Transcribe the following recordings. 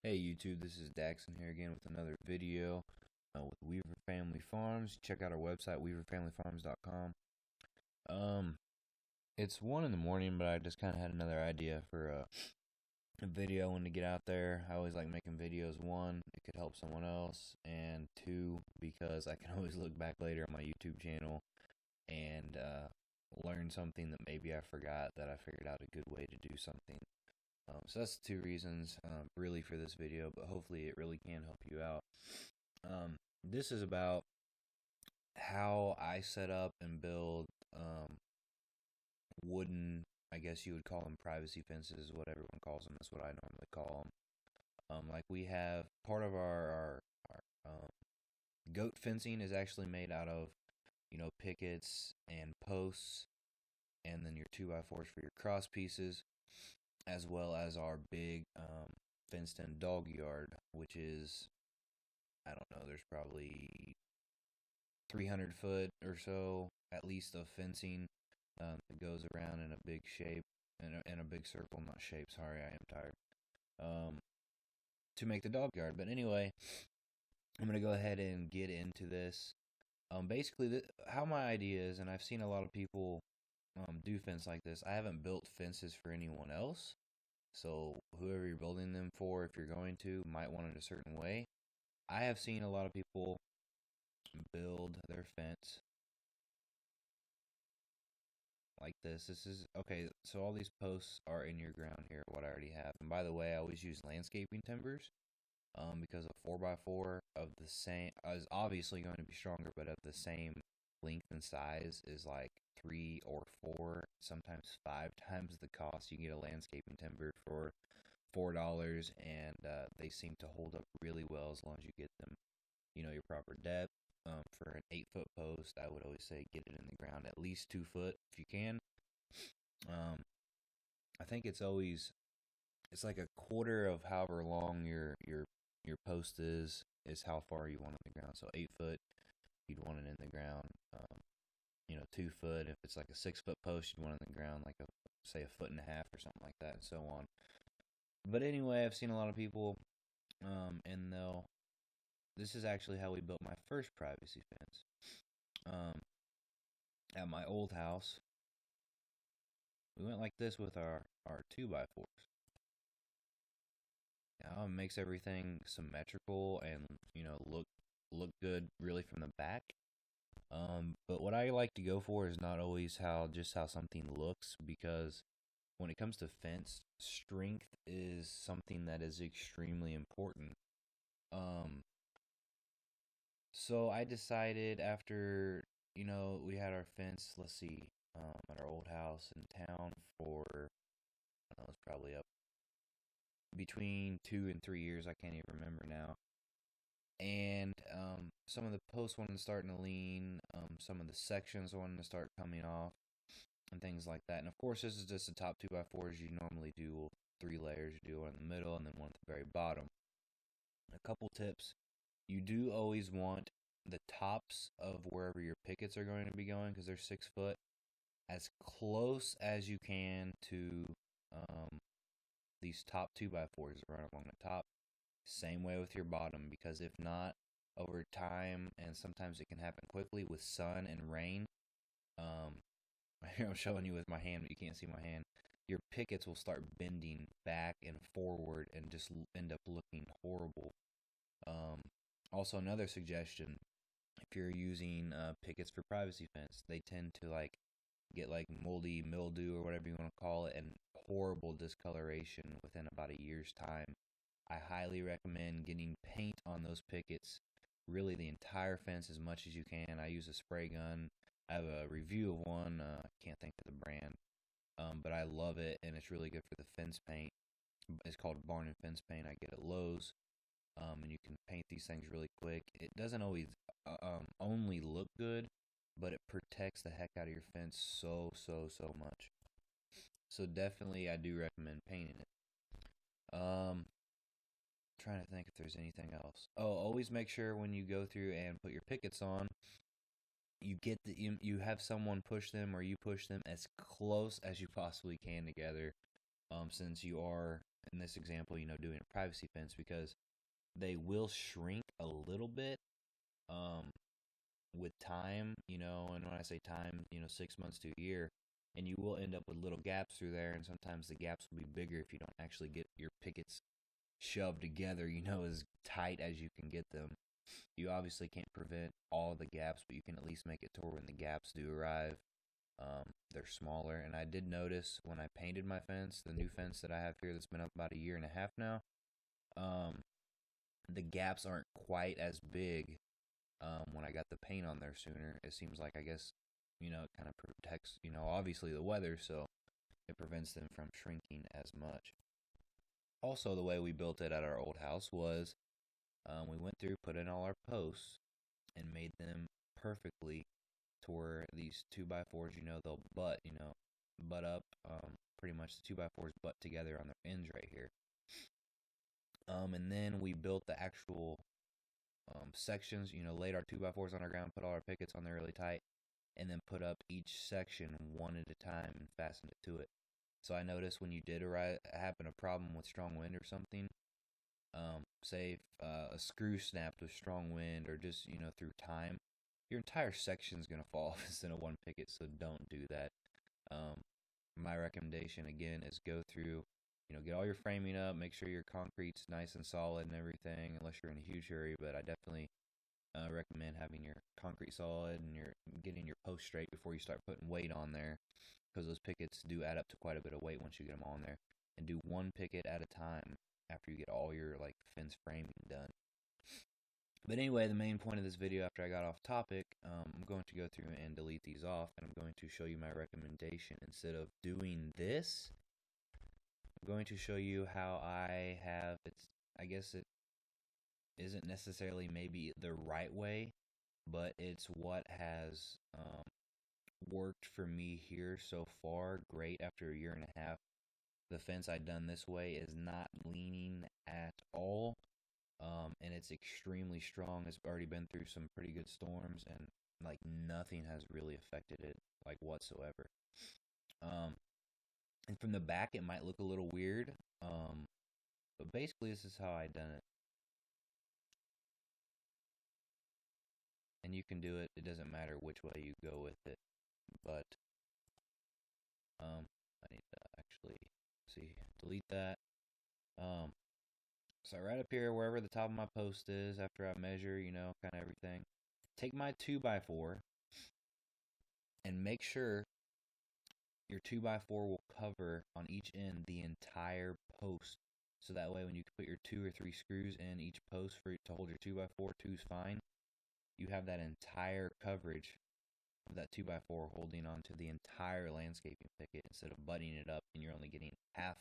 Hey YouTube, this is Daxon here again with another video with Weaver Family Farms. Check out our website, weaverfamilyfarms.com. Um, it's 1 in the morning, but I just kind of had another idea for a video when to get out there. I always like making videos. 1, it could help someone else, and 2, because I can always look back later on my YouTube channel and learn something that maybe I forgot that I figured out a good way to do something. So that's the 2 reasons really for this video, but hopefully it really can help you out. This is about how I set up and build wooden, I guess you would call them privacy fences, what everyone calls them. That's what I normally call them. Like we have part of our goat fencing is actually made out of, pickets and posts, and then your 2x4s for your cross pieces, as well as our big fenced-in dog yard, which is, I don't know, there's probably 300 foot or so, at least, of fencing that goes around in a big shape, in a big circle, not shape, sorry, I am tired, um, to make the dog yard. But anyway, I'm going to go ahead and get into this. Basically, how my idea is, and I've seen a lot of people do fence like this. I haven't built fences for anyone else. So whoever you're building them for, if you're going to, might want it a certain way. I have seen a lot of people build their fence like this. This is okay. So all these posts are in your ground here, what I already have. And by the way, I always use landscaping timbers, because a 4x4 of the same is obviously going to be stronger, but of the same length and size is like 3 or 4, sometimes 5 times the cost. You can get a landscaping timber for $4, and they seem to hold up really well as long as you get them, your proper depth. For an 8-foot post, I would always say get it in the ground at least 2 foot if you can. Um, I think it's like a quarter of however long your post is how far you want it in the ground. So 8 foot, you'd want it in the ground. 2 foot, if it's like a 6-foot post, you'd want it in the ground like say a foot and a half or something like that, and so on. But anyway, I've seen a lot of people, and this is actually how we built my first privacy fence. At my old house, we went like this with our 2x4s. Now it makes everything symmetrical and look good really from the back. But what I like to go for is not always how something looks, because when it comes to fence, strength is something that is extremely important. So I decided after, we had our fence, let's see, at our old house in town for, I don't know, it was probably up between 2 and 3 years. I can't even remember now. And some of the posts wanted to start to lean, some of the sections wanted to start coming off, and things like that. And of course, this is just the top 2x4s. You normally do 3 layers. You do one in the middle and then one at the very bottom. A couple tips. You do always want the tops of wherever your pickets are going to be going, because they're 6 foot, as close as you can to these top 2x4s that run along the top. Same way with your bottom, because if not, over time, and sometimes it can happen quickly with sun and rain. Here I'm showing you with my hand, but you can't see my hand. Your pickets will start bending back and forward and just end up looking horrible. Also, another suggestion: if you're using pickets for privacy fence, they tend to get moldy mildew or whatever you want to call it, and horrible discoloration within about a year's time. I highly recommend getting paint on those pickets, really the entire fence as much as you can. I use a spray gun. I have a review of one. I can't think of the brand, but I love it, and it's really good for the fence paint. It's called Barn and Fence Paint. I get at Lowe's. And you can paint these things really quick. It doesn't always only look good, but it protects the heck out of your fence so much. So definitely, I do recommend painting it. Trying to think if there's anything else. Oh, always make sure when you go through and put your pickets on, you have someone push them, or you push them as close as you possibly can together. Since you are in this example, doing a privacy fence, because they will shrink a little bit um, with time, and when I say time, 6 months to a year, and you will end up with little gaps through there, and sometimes the gaps will be bigger if you don't actually get your pickets shoved together, as tight as you can get them. You obviously can't prevent all the gaps, but you can at least make it to where when the gaps do arrive, they're smaller. And I did notice when I painted my fence, the new fence that I have here that's been up about a year and a half now, um, the gaps aren't quite as big when I got the paint on there sooner. It seems like, I guess, it kind of protects, obviously the weather, so it prevents them from shrinking as much. Also, the way we built it at our old house was we went through, put in all our posts, and made them perfectly to where these 2x4s, they'll butt up. Pretty much the 2x4s butt together on their ends right here. And then we built the actual sections, laid our 2x4s on our ground, put all our pickets on there really tight, and then put up each section one at a time and fastened it to it. So I noticed when you did happen a problem with strong wind or something, say a screw snapped with strong wind, or just through time, your entire section's gonna fall instead of one picket. So don't do that. Um, my recommendation again is go through, get all your framing up, make sure your concrete's nice and solid and everything, unless you're in a huge hurry. But I definitely recommend having your concrete solid and your getting your post straight before you start putting weight on there, because those pickets do add up to quite a bit of weight once you get them on there. And do one picket at a time after you get all your fence framing done. But anyway, the main point of this video, after I got off topic, I'm going to go through and delete these off, and I'm going to show you my recommendation. Instead of doing this, I'm going to show you how I guess it isn't necessarily maybe the right way, but it's what has worked for me here so far. Great. After a year and a half, the fence I've done this way is not leaning at all. And it's extremely strong. It's already been through some pretty good storms, and nothing has really affected it whatsoever. And from the back, it might look a little weird, but basically this is how I done it. And you can do it. It doesn't matter which way you go with it, but I need to actually delete that. So right up here, wherever the top of my post is, after I measure, kind of everything, take my 2x4 and make sure your 2x4 will cover on each end the entire post. So that way when you put your 2 or 3 screws in each post to hold your 2x4, two's fine. You have that entire coverage of that 2x4 holding onto the entire landscaping picket, instead of butting it up and you're only getting half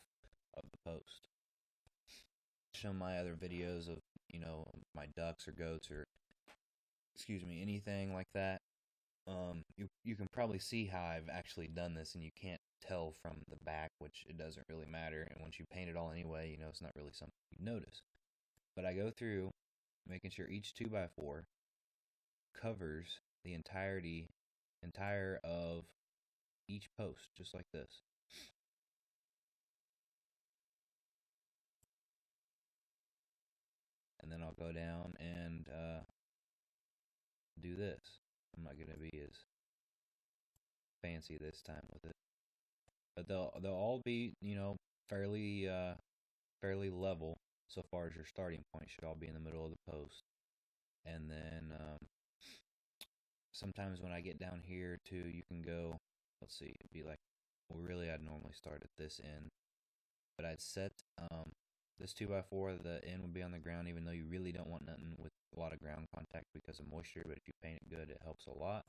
of the post. Show my other videos of, my ducks or goats, or anything like that. You can probably see how I've actually done this, and you can't tell from the back, which it doesn't really matter. And once you paint it all anyway, it's not really something you notice. But I go through making sure each 2x4 covers the entire of each post, just like this. And then I'll go down and do this. I'm not gonna be as fancy this time with it, but they'll all be fairly level. So far as your starting point should all be in the middle of the post. And then sometimes when I get down here too, you can go, let's see, it'd be like, well, really I'd normally start at this end, but I'd set this 2x4, the end would be on the ground, even though you really don't want nothing with a lot of ground contact because of moisture. But if you paint it good, it helps a lot.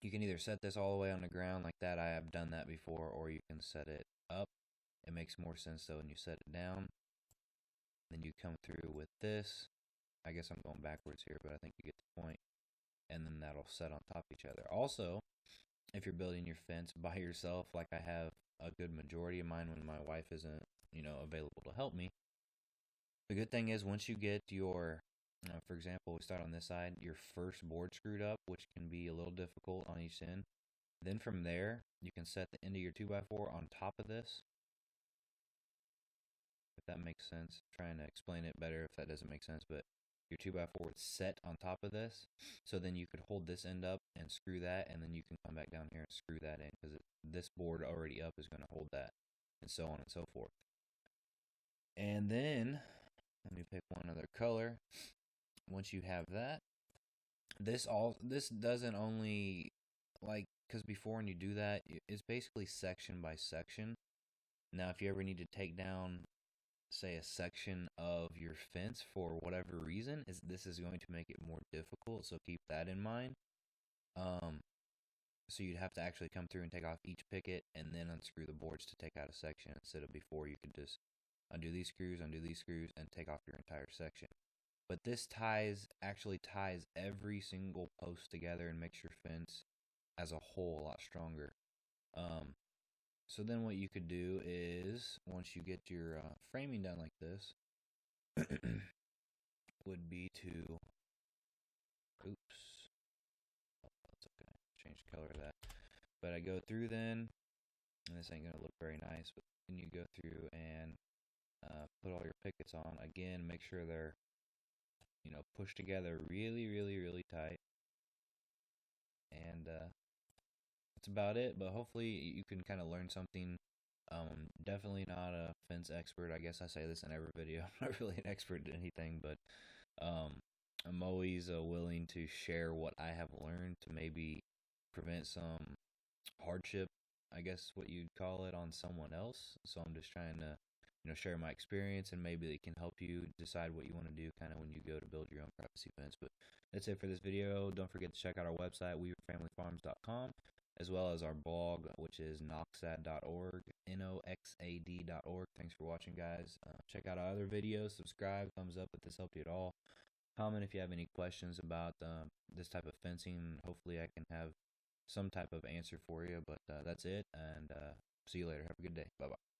You can either set this all the way on the ground like that, I have done that before, or you can set it up. It makes more sense though when you set it down. Then you come through with this. I guess I'm going backwards here, but I think you get the point. And then that'll set on top of each other. Also, if you're building your fence by yourself, like I have a good majority of mine when my wife isn't, available to help me, the good thing is once you get your, for example, we start on this side, your first board screwed up, which can be a little difficult on each end. Then from there, you can set the end of your 2x4 on top of this, if that makes sense. I'm trying to explain it better if that doesn't make sense, but your 2x4 is set on top of this. So then you could hold this end up and screw that, and then you can come back down here and screw that in because this board already up is going to hold that, and so on and so forth. And then, let me pick one other color. Once you have that, this doesn't only, like, because before when you do that, it's basically section by section. Now, if you ever need to take down, say, a section of your fence for whatever reason, this is going to make it more difficult. So keep that in mind. Um, so you'd have to actually come through and take off each picket and then unscrew the boards to take out a section, instead of before you could just undo these screws, and take off your entire section. But this actually ties every single post together and makes your fence as a whole a lot stronger. Um, so then what you could do is, once you get your framing done like this, would be to, oops, that's okay, change the color of that. But I go through then, and this ain't gonna look very nice, but then you go through and put all your pickets on again. Make sure they're, pushed together really, really, really tight, and that's about it. But hopefully you can kind of learn something. Definitely not a fence expert. I guess I say this in every video. I'm not really an expert at anything, but um, I'm always willing to share what I have learned to maybe prevent some hardship, I guess what you'd call it, on someone else. So I'm just trying to, share my experience, and maybe it can help you decide what you want to do kind of when you go to build your own privacy fence. But that's it for this video. Don't forget to check out our website, weaverfamilyfarms.com, as well as our blog, which is noxad.org, noxad.org. Thanks for watching, guys. Check out our other videos, subscribe, thumbs up if this helped you at all. Comment if you have any questions about this type of fencing. Hopefully I can have some type of answer for you. But that's it, and see you later. Have a good day. Bye-bye.